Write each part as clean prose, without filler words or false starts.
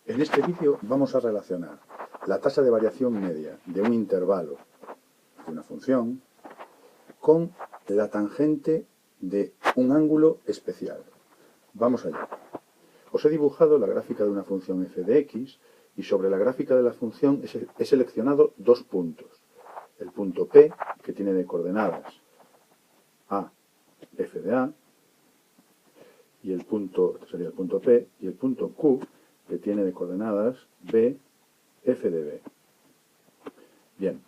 En este vídeo vamos a relacionar la tasa de variación media de un intervalo de una función con la tangente de un ángulo especial. Vamos allá. Os he dibujado la gráfica de una función f de x y sobre la gráfica de la función he seleccionado dos puntos. El punto P, que tiene de coordenadas a, f de a, y el punto, este sería el punto P, y el punto Q, que tiene de coordenadas b, f de b. Bien.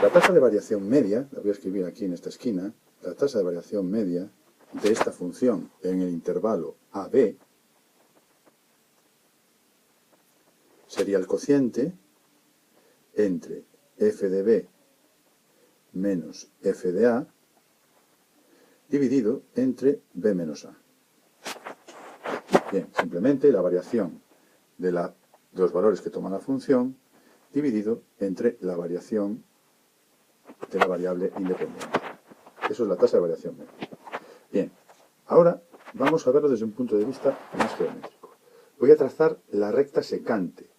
La tasa de variación media, la voy a escribir aquí en esta esquina, la tasa de variación media de esta función en el intervalo AB sería el cociente entre f de b menos f de a dividido entre b menos a. Bien, simplemente la variación de los valores que toma la función dividido entre la variación de la variable independiente. Eso es la tasa de variación media. Bien, ahora vamos a verlo desde un punto de vista más geométrico. Voy a trazar la recta secante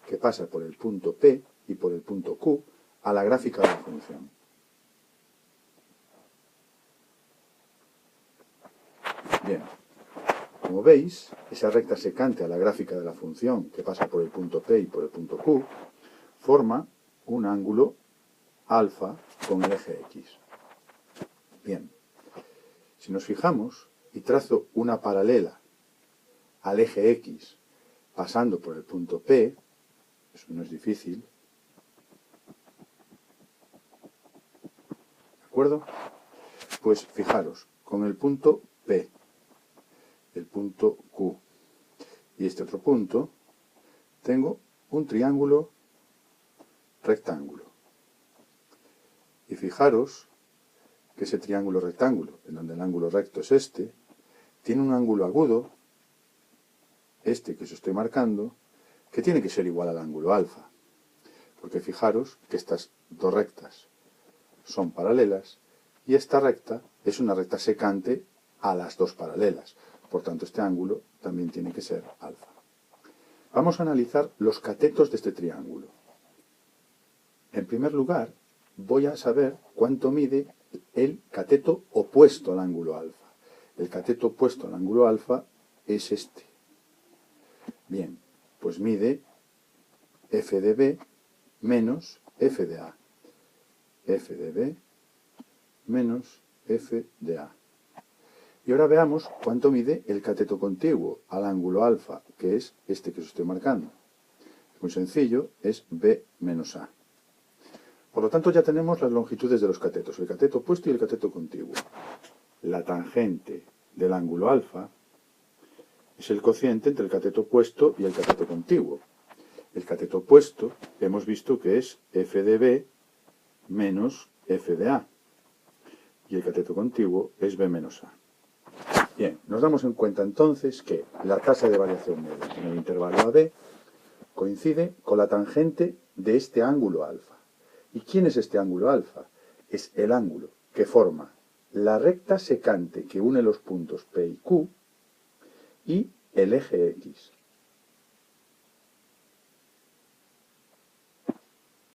que pasa por el punto P y por el punto Q a la gráfica de la función. Bien, como veis, esa recta secante a la gráfica de la función que pasa por el punto P y por el punto Q forma un ángulo alfa con el eje X. Bien, si nos fijamos y trazo una paralela al eje X pasando por el punto P, eso no es difícil, ¿de acuerdo? Pues fijaros, con el punto P, el punto Q y este otro punto, tengo un triángulo rectángulo. Y fijaros que ese triángulo rectángulo, en donde el ángulo recto es este, tiene un ángulo agudo, este que os estoy marcando, que tiene que ser igual al ángulo alfa. Porque fijaros que estas dos rectas son paralelas y esta recta es una recta secante a las dos paralelas. Por tanto, este ángulo también tiene que ser alfa. Vamos a analizar los catetos de este triángulo. En primer lugar, voy a saber cuánto mide el cateto opuesto al ángulo alfa. El cateto opuesto al ángulo alfa es este. Bien, pues mide f de b menos f de a. F de b menos f de a. Y ahora veamos cuánto mide el cateto contiguo al ángulo alfa, que es este que os estoy marcando. Es muy sencillo, es b menos a. Por lo tanto, ya tenemos las longitudes de los catetos, el cateto opuesto y el cateto contiguo. La tangente del ángulo alfa es el cociente entre el cateto opuesto y el cateto contiguo. El cateto opuesto hemos visto que es f de b menos f de a. Y el cateto contiguo es b menos a. Bien, nos damos en cuenta entonces que la tasa de variación media en el intervalo AB coincide con la tangente de este ángulo alfa. ¿Y quién es este ángulo alfa? Es el ángulo que forma la recta secante que une los puntos P y Q y el eje X.